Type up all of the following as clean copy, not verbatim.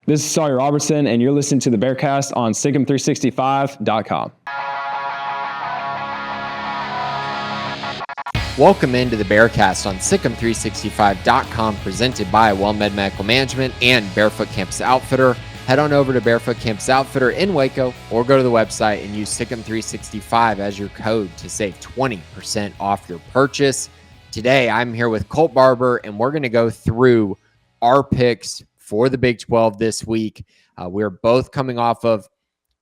This is Sawyer Robertson, and you're listening to the Bearcast on SicEm365.com. Welcome into the Bearcast on SicEm365.com, presented by WellMed Medical Management and Barefoot Campus Outfitter. Head on over to Barefoot Campus Outfitter in Waco or go to the website and use SicEm365 as your code to save 20% off your purchase. Today, I'm here with Colt Barber, and we're going to go through our picks for the Big 12 this week. We're both coming off of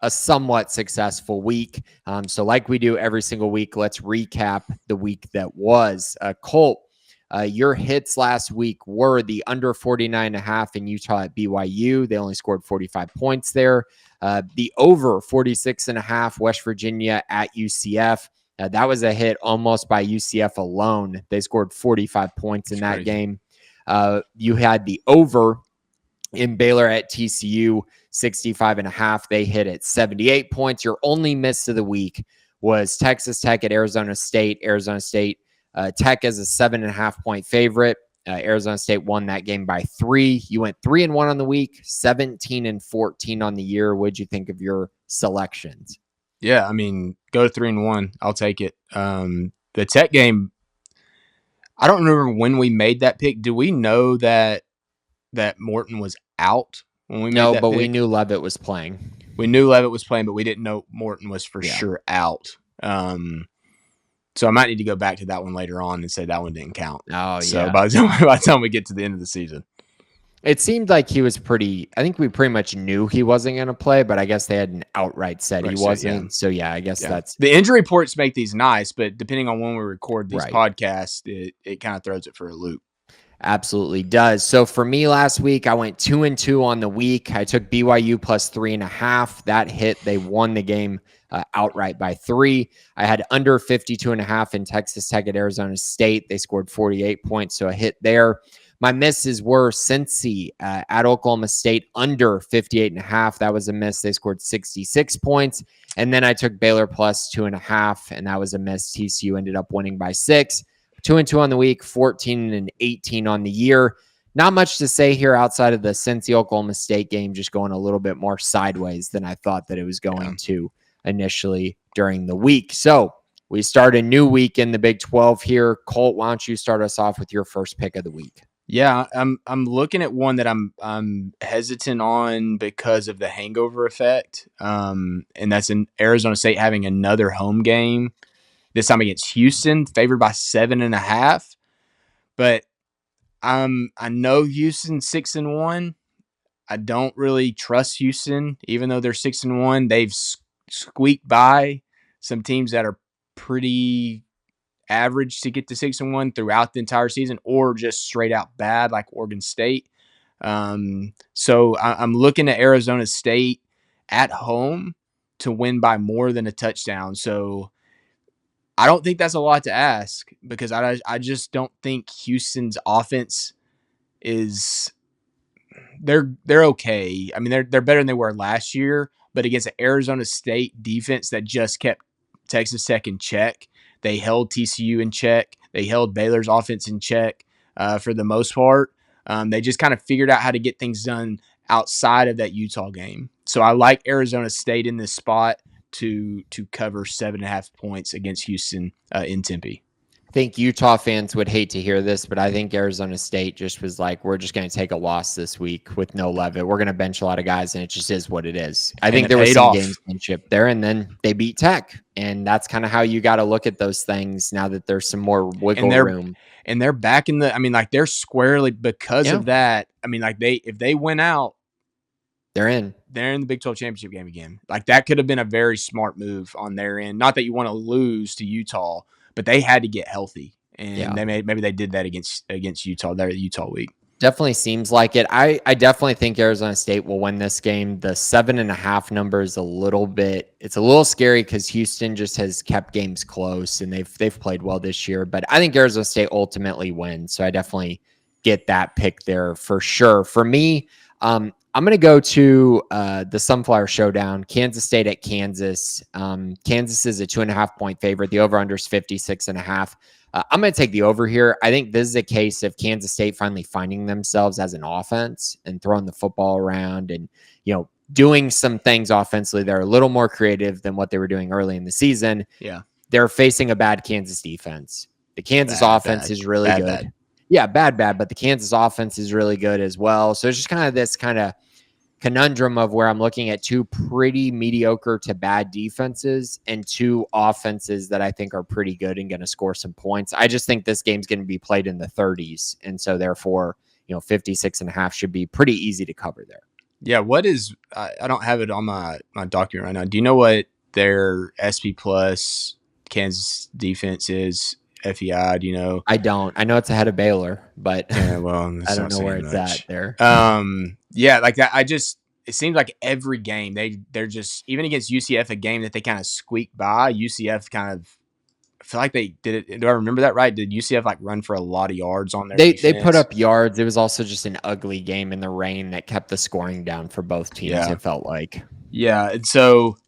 a somewhat successful week. So like we do every single week, let's recap the week that was. Colt, your hits last week were the under 49.5 in Utah at BYU. They only scored 45 points there. The over 46.5 West Virginia at UCF. That was a hit almost by UCF alone. They scored 45 points in that game. You had the over in Baylor at TCU, 65.5. They hit at 78 points. Your only miss of the week was Texas Tech at Arizona State. Arizona State Tech as a 7.5 point favorite. Arizona State won that game by 3. You went 3-1 on the week, 17-14 on the year. What'd you think of your selections? Yeah, I mean, go to 3-1. I'll take it. The Tech game, I don't remember when we made that pick. Do we know that Morton was out when we made that pick? No, but we knew Leavitt was playing. We knew Leavitt was playing, but we didn't know Morton was for sure out. So I might need to go back to that one later on and say that one didn't count. Oh, so yeah. by the time we get to the end of the season. It seemed like he was I think we pretty much knew he wasn't going to play, but I guess they hadn't outright said he wasn't. Yeah. So, yeah, I guess that's... The injury reports make these nice, but depending on when we record these podcasts, it kind of throws it for a loop. Absolutely does. So for me last week, I went 2-2 on the week. I took BYU plus 3.5. That hit. They won the game outright by 3. I had under 52.5 in Texas Tech at Arizona State. They scored 48 points, so a hit there. My misses were Cincy at Oklahoma State under 58.5. That was a miss. They scored 66 points. And then I took Baylor plus 2.5, and that was a miss. TCU ended up winning by 6. 2-2 on the week, 14-18 on the year. Not much to say here outside of the Cincy Oklahoma State game, just going a little bit more sideways than I thought that it was going to initially during the week. So we start a new week in the Big 12 here. Colt, why don't you start us off with your first pick of the week? Yeah, I'm looking at one that I'm hesitant on because of the hangover effect, and that's in Arizona State having another home game. This time against Houston, favored by 7.5. But I know Houston's 6-1. I don't really trust Houston, even though they're 6-1. They've squeaked by some teams that are pretty average to get to 6-1 throughout the entire season, or just straight out bad like Oregon State. So I'm looking at Arizona State at home to win by more than a touchdown. So I don't think that's a lot to ask because I just don't think Houston's offense is they're okay. I mean, they're better than they were last year, but against the Arizona State defense that just kept Texas Tech in check, they held TCU in check. They held Baylor's offense in check for the most part. They just kind of figured out how to get things done outside of that Utah game. So I like Arizona State in this spot to cover 7.5 points against Houston in Tempe. I think Utah fans would hate to hear this, but I think Arizona State just was like, we're just going to take a loss this week with no Leavitt. We're going to bench a lot of guys, and it just is what it is. I think there was some gamesmanship there, and then they beat Tech, and that's kind of how you got to look at those things now that there's some more wiggle room. And they're back in the – I mean, like, they're squarely because of that. I mean, like, if they win out, they're in the Big 12 championship game again. Like, that could have been a very smart move on their end. Not that you want to lose to Utah, but they had to get healthy, and maybe they did that against Utah. They're the Utah week. Definitely seems like it. I definitely think Arizona State will win this game. The 7.5 number is it's a little scary because Houston just has kept games close, and they've played well this year. But I think Arizona State ultimately wins, so I definitely get that pick there for sure. For me, I'm going to go to the Sunflower Showdown, Kansas State at Kansas. Kansas is a 2.5-point favorite. The over-under is 56.5. I'm going to take the over here. I think this is a case of Kansas State finally finding themselves as an offense and throwing the football around and, doing some things offensively that are a little more creative than what they were doing early in the season. Yeah. They're facing a bad Kansas defense. The Kansas offense is really good. Bad. Yeah, bad, but the Kansas offense is really good as well. So it's just kind of this kind of conundrum of where I'm looking at two pretty mediocre to bad defenses and two offenses that I think are pretty good and going to score some points. I just think this game's going to be played in the 30s. And so therefore, 56.5 should be pretty easy to cover there. Yeah. What is, I don't have it on my document right now. Do you know what their SP plus Kansas defense is? FEI, do you know? I don't. I know it's ahead of Baylor, but yeah, well, I don't know where it's at there. Yeah, like that. It seems like every game they're just, even against UCF, a game that they kind of squeaked by. UCF kind of, I feel like they did it. Do I remember that right? Did UCF like run for a lot of yards on their defense? They put up yards. It was also just an ugly game in the rain that kept the scoring down for both teams. Yeah. It felt like. Yeah, and so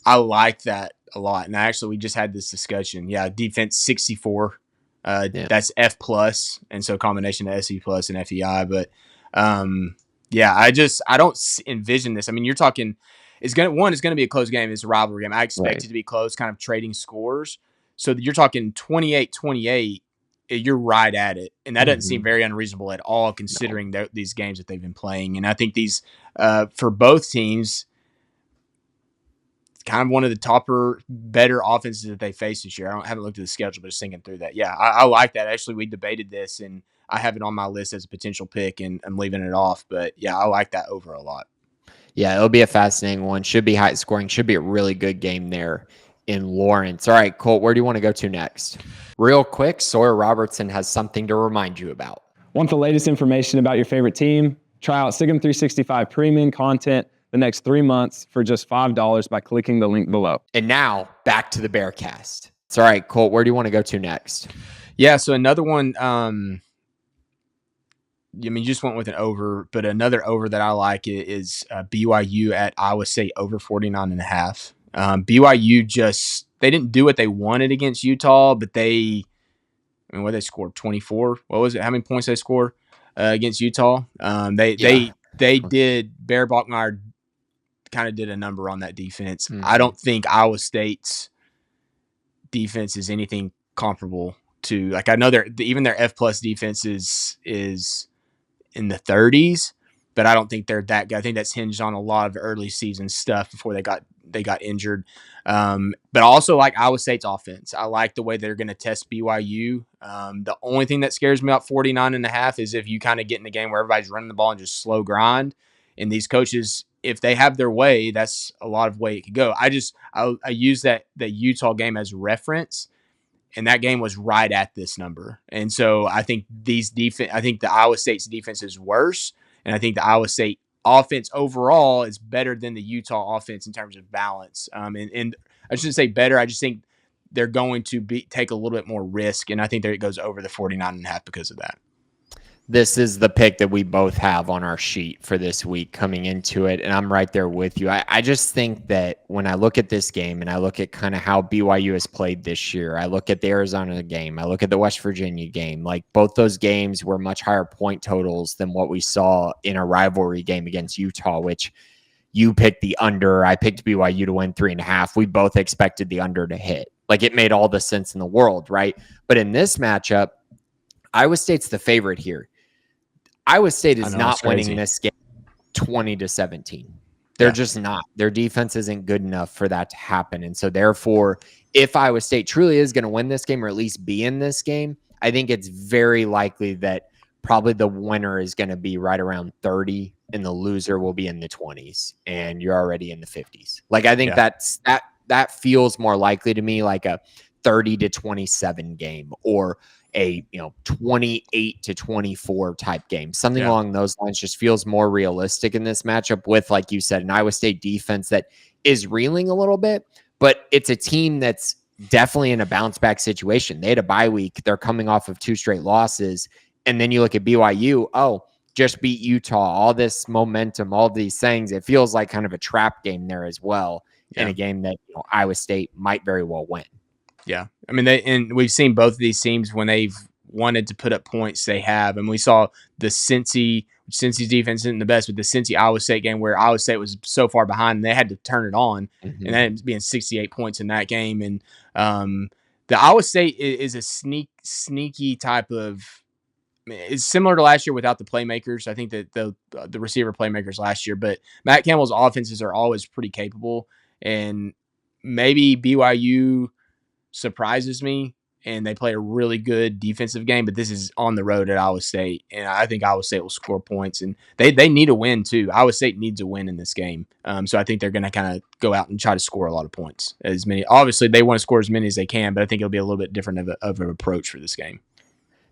I like that a lot. And we just had this discussion. Yeah, defense 64. That's F plus, and so combination of SE plus and FEI. But I don't envision this. I mean, you're talking. It's gonna be a close game. It's a rivalry game. I expect it to be close, kind of trading scores. So you're talking 28-28. You're right at it, and that doesn't seem very unreasonable at all, considering these games that they've been playing. And I think these for both teams, kind of one of the better offenses that they faced this year. I haven't looked at the schedule, but just thinking through that. Yeah, I like that. Actually, we debated this, and I have it on my list as a potential pick, and I'm leaving it off. But yeah, I like that over a lot. Yeah, it'll be a fascinating one. Should be high scoring. Should be a really good game there in Lawrence. All right, Colt, where do you want to go to next? Real quick, Sawyer Robertson has something to remind you about. Want the latest information about your favorite team? Try out Sigum 365 premium content the next 3 months for just $5 by clicking the link below. And now back to the Bearcast. It's all right, Colt, where do you want to go to next? Yeah, so another one, you just went with an over, but another over that I like is BYU at Iowa State over 49.5. BYU they didn't do what they wanted against Utah, but they scored 24. What was it? How many points they scored against Utah? They did. Bear Bachmeier kind of did a number on that defense. Mm-hmm. I don't think Iowa State's defense is anything comparable to, like, I know even their F plus defense is in the 30s, but I don't think they're that good. I think that's hinged on a lot of early season stuff before they got injured. But I also like Iowa State's offense. I like the way they're going to test BYU. The only thing that scares me about 49.5 is if you kind of get in a game where everybody's running the ball and just slow grind. And these coaches, if they have their way, that's a lot of way it could go. I use the Utah game as reference, and that game was right at this number. And so I think I think the Iowa State's defense is worse, and I think the Iowa State offense overall is better than the Utah offense in terms of balance. And I shouldn't say better. I just think they're going to take a little bit more risk, and I think that it goes over the 49.5 because of that. This is the pick that we both have on our sheet for this week coming into it, and I'm right there with you. I just think that when I look at this game and I look at kind of how BYU has played this year, I look at the Arizona game, I look at the West Virginia game, like both those games were much higher point totals than what we saw in a rivalry game against Utah, which you picked the under. I picked BYU to win 3.5. We both expected the under to hit. Like, it made all the sense in the world, right? But in this matchup, Iowa State's the favorite here. Iowa State is not winning this game 20-17. They're just not. Their defense isn't good enough for that to happen. And so therefore, if Iowa State truly is going to win this game or at least be in this game, I think it's very likely that probably the winner is going to be right around 30 and the loser will be in the 20s and you're already in the 50s. Like, I think that feels more likely to me like a 30-27 game or a 28-24 type game. Something along those lines just feels more realistic in this matchup with, like you said, an Iowa State defense that is reeling a little bit, but it's a team that's definitely in a bounce back situation. They had a bye week. They're coming off of 2 straight losses. And then you look at BYU. just beat Utah, all this momentum, all these things. It feels like kind of a trap game there as well, in a game that Iowa State might very well win. Yeah. I mean, and we've seen both of these teams when they've wanted to put up points, they have. And we saw the Cincy's defense isn't the best, but the Cincy Iowa State game where Iowa State was so far behind and they had to turn it on, and that ended up being 68 points in that game. And the Iowa State is a sneaky type of. It's similar to last year without the playmakers. I think that the receiver playmakers last year, but Matt Campbell's offenses are always pretty capable, and maybe BYU surprises me and they play a really good defensive game, but this is on the road at Iowa State, and I think Iowa State will score points, and they need a win too. Iowa State needs a win in this game, so I think they're going to kind of go out and try to score a lot of points. Obviously, they want to score as many as they can, but I think it'll be a little bit different of an approach for this game.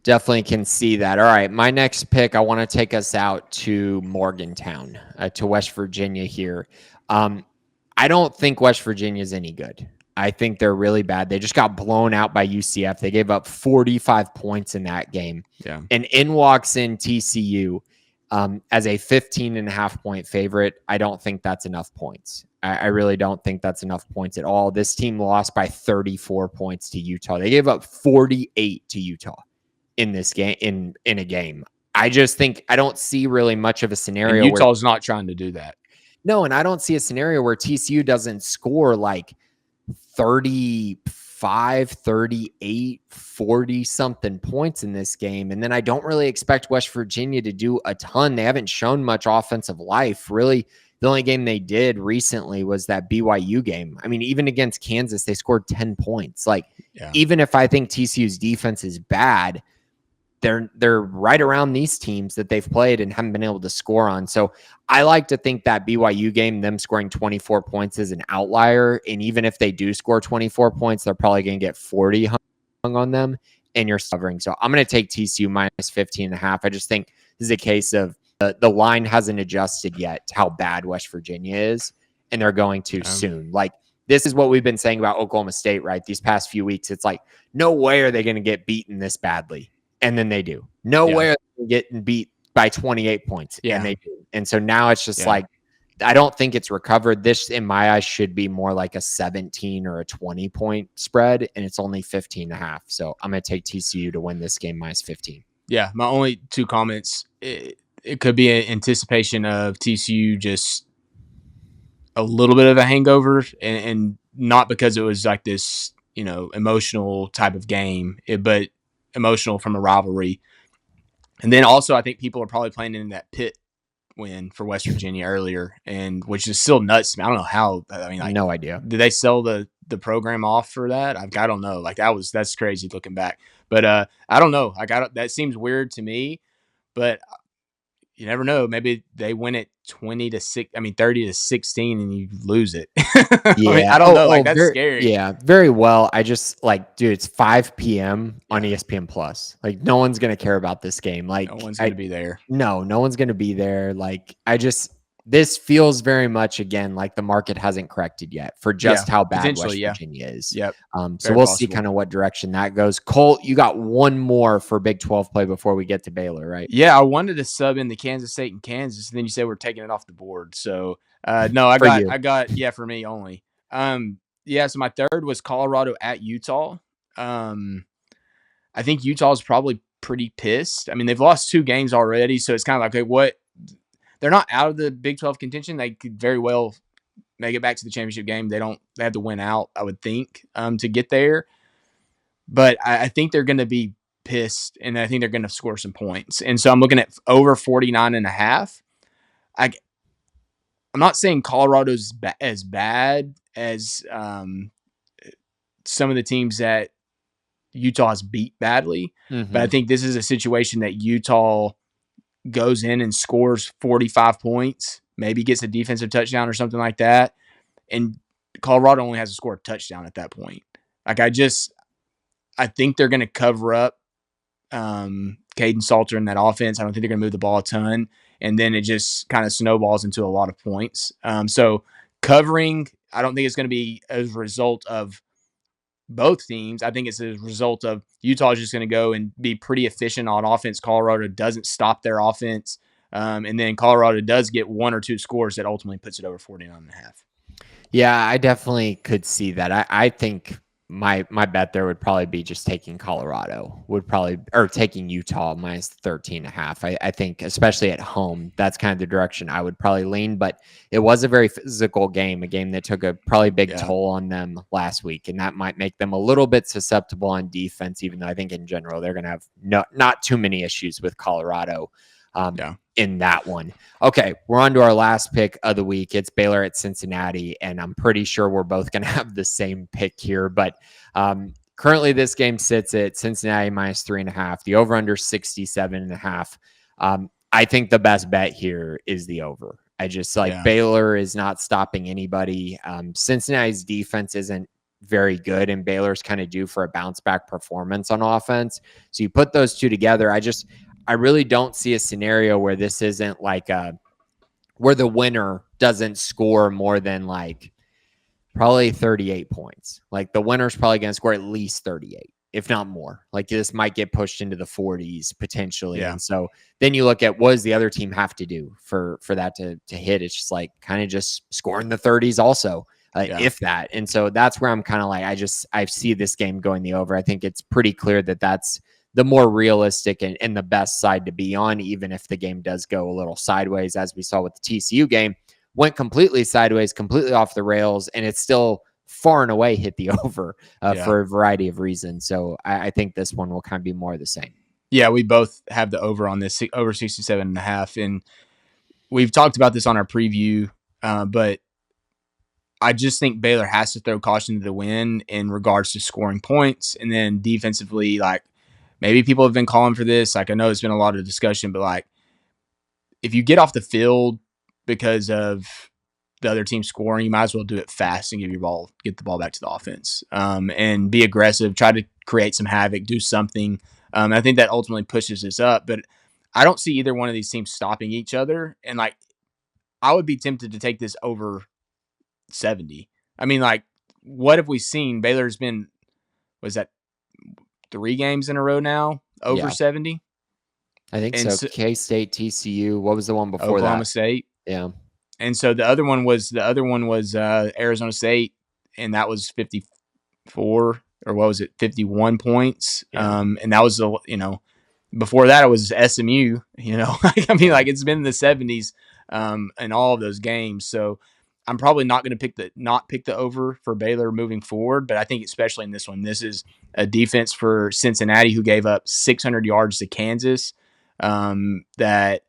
Definitely can see that. All right, my next pick, I want to take us out to Morgantown, to West Virginia here. I don't think West Virginia is any good. I think they're really bad. They just got blown out by UCF. They gave up 45 points in that game. Yeah. And in walks in TCU as a 15.5-point favorite. I don't think that's enough points. I really don't think that's enough points at all. This team lost by 34 points to Utah. They gave up 48 to Utah in this game, in a game. I just think I don't see really much of a scenario. And Utah's not trying to do that. No, and I don't see a scenario where TCU doesn't score like 35, 38, 40 something points in this game. And then I don't really expect West Virginia to do a ton. They haven't shown much offensive life. Really, the only game they did recently was that BYU game. I mean, even against Kansas, they scored 10 points. Like, even if I think TCU's defense is bad, they're right around these teams that they've played and haven't been able to score on. So I like to think that BYU game, them scoring 24 points, is an outlier. And even if they do score 24 points, they're probably going to get 40 hung on them, and you're covering. So I'm going to take TCU minus 15.5. I just think this is a case of the line hasn't adjusted yet to how bad West Virginia is, and they're going to soon. Like, this is what we've been saying about Oklahoma State, right? These past few weeks, it's like, no way are they going to get beaten this badly. And then they do. No way are they getting beat by 28 points. And they do. And so now it's just like, I don't think it's recovered. This, in my eyes, should be more like a 17 or a 20-point spread, and it's only 15.5. So I'm going to take TCU to win this game minus 15. Yeah, my only two comments, it could be an anticipation of TCU just a little bit of a hangover, and not because it was like this, emotional type of game, but emotional from a rivalry. And then also I think people are probably playing in that Pitt win for West Virginia earlier, and which is still nuts. I don't know how. I mean, no idea. Did they sell the program off for that? I don't know. Like, that's crazy looking back. But I don't know. That seems weird to me, but you never know. Maybe they win it 30 to 16, and you lose it. Yeah, I don't know. Like, that's scary. Yeah, very well. I just dude, it's 5 p.m. on ESPN Plus. Like, no one's gonna care about this game. Like, no one's gonna be there. No one's gonna be there. Like, this feels very much again like the market hasn't corrected yet for just how bad West Virginia is. Yep. So we'll see kind of what direction that goes. Colt, you got one more for Big 12 play before we get to Baylor, right? Yeah, I wanted to sub in the Kansas State and Kansas, and then you said we're taking it off the board. So no, I got for me only. So my third was Colorado at Utah. I think Utah's probably pretty pissed. I mean, they've lost 2 games already, so it's kind of like, okay, what? They're not out of the Big 12 contention. They could very well make it back to the championship game. They have to win out, I would think, to get there. But I think they're going to be pissed, and I think they're going to score some points. And so I'm looking at over 49.5. I'm not saying Colorado's as bad as some of the teams that Utah has beat badly, but I think this is a situation that Utah goes in and scores 45 points, maybe gets a defensive touchdown or something like that, and Colorado only has to score a touchdown at that point. Like, I think they're going to cover up Caden Salter in that offense. I don't think they're going to move the ball a ton, and then it just kind of snowballs into a lot of points. So covering, I don't think it's going to be as a result of both teams. I think it's a result of Utah is just going to go and be pretty efficient on offense. Colorado doesn't stop their offense. And then Colorado does get one or two scores that ultimately puts it over 49.5. Yeah, I definitely could see that. I think my bet there would probably be just taking Colorado or taking Utah minus 13.5. I think especially at home, that's kind of the direction I would probably lean, but it was a very physical game, a game that took a probably big toll on them last week. And that might make them a little bit susceptible on defense, even though I think in general, they're going to have not too many issues with Colorado. In that one. Okay, we're on to our last pick of the week. It's Baylor at Cincinnati, and I'm pretty sure we're both going to have the same pick here. But currently, this game sits at Cincinnati minus 3.5. The over/under 67.5. I think the best bet here is the over. I just Baylor is not stopping anybody. Cincinnati's defense isn't very good, and Baylor's kind of due for a bounce back performance on offense. So you put those two together. I really don't see a scenario where this isn't where the winner doesn't score more than probably 38 points. Like the winner's probably going to score at least 38, if not more. Like this might get pushed into the 40s potentially. Yeah. And so then you look at what does the other team have to do for that to hit? It's just kind of just scoring the 30s also, if that. And so that's where I'm kind of I see this game going the over. I think it's pretty clear that that's the more realistic and the best side to be on, even if the game does go a little sideways, as we saw with the TCU game, went completely sideways, completely off the rails, and it's still far and away hit the over for a variety of reasons. So I think this one will kind of be more of the same. Yeah, we both have the over on this, over 67.5. And we've talked about this on our preview, but I just think Baylor has to throw caution to the wind in regards to scoring points. And then defensively, maybe people have been calling for this. I know it's been a lot of discussion, but if you get off the field because of the other team scoring, you might as well do it fast and get the ball back to the offense, and be aggressive, try to create some havoc, do something. I think that ultimately pushes us up, but I don't see either one of these teams stopping each other. And I would be tempted to take this over 70. I mean, what have we seen? Baylor's been, was that 3 games in a row now over 70? I think so. K-State, TCU. What was the one before Oklahoma that? State. Yeah. And so the other one was Arizona State, and that was 54, or what was it, 51 points. Yeah. And that was before that it was SMU. It's been in the 70s in all of those games. So I'm probably not going to pick the over for Baylor moving forward, but I think especially in this one, this is a defense for Cincinnati who gave up 600 yards to Kansas. That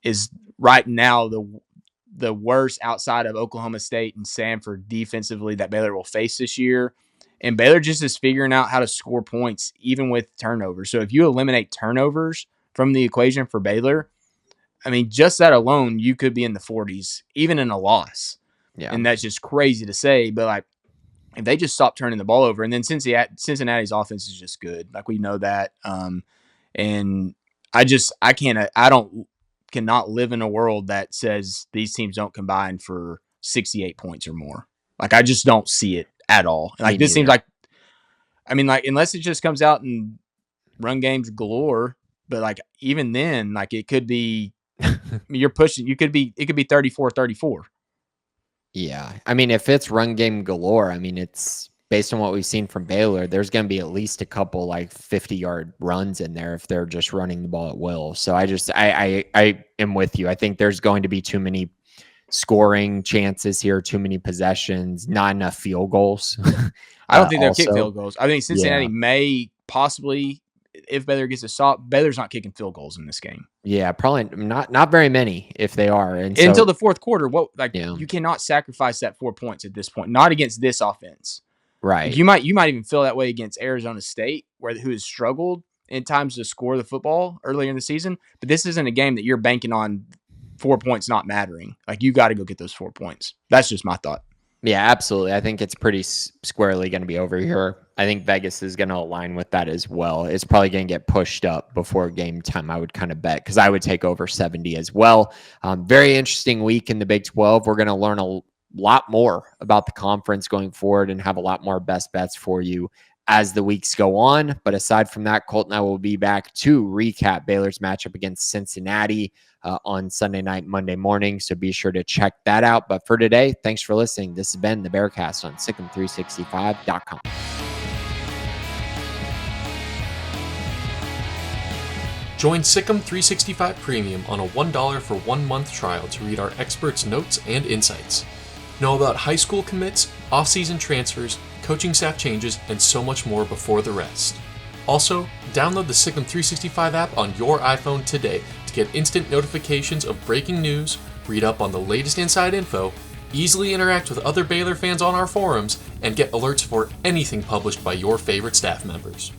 is right now the worst outside of Oklahoma State and Samford defensively that Baylor will face this year. And Baylor just is figuring out how to score points even with turnovers. So if you eliminate turnovers from the equation for Baylor, I mean, just that alone, you could be in the 40s, even in a loss. Yeah. And that's just crazy to say, but if they just stop turning the ball over, and then Cincinnati's offense is just good. We know that. And I cannot live in a world that says these teams don't combine for 68 points or more. I just don't see it at all. This seems unless it just comes out and run games galore, but even then, it could be, you're pushing, it could be 34-34. Yeah. I mean, if it's run game galore, it's based on what we've seen from Baylor, there's going to be at least a couple 50-yard runs in there if they're just running the ball at will. So I am with you. I think there's going to be too many scoring chances here, too many possessions, not enough field goals. I don't think they'll kick field goals. I think Cincinnati may possibly, if Baylor gets a stop, Baylor's not kicking field goals in this game. Yeah, probably not very many if they are. And until the fourth quarter, you cannot sacrifice that 4 points at this point, not against this offense. Right. You might even feel that way against Arizona State, who has struggled in times to score the football earlier in the season. But this isn't a game that you're banking on 4 points not mattering. You got to go get those 4 points. That's just my thought. Yeah, absolutely. I think it's pretty squarely going to be over here. I think Vegas is going to align with that as well. It's probably going to get pushed up before game time, I would kind of bet, because I would take over 70 as well. Very interesting week in the Big 12. We're going to learn a lot more about the conference going forward and have a lot more best bets for you as the weeks go on. But aside from that, Colt and I will be back to recap Baylor's matchup against Cincinnati. on Sunday night, Monday morning. So be sure to check that out. But for today, thanks for listening. This has been the Bearcast on Sikkim365.com. Join Sikkim 365 Premium on a $1 for 1 month trial to read our experts' notes and insights. Know about high school commits, off-season transfers, coaching staff changes, and so much more before the rest. Also, download the Sikkim 365 app on your iPhone today to get instant notifications of breaking news, read up on the latest inside info, easily interact with other Baylor fans on our forums, and get alerts for anything published by your favorite staff members.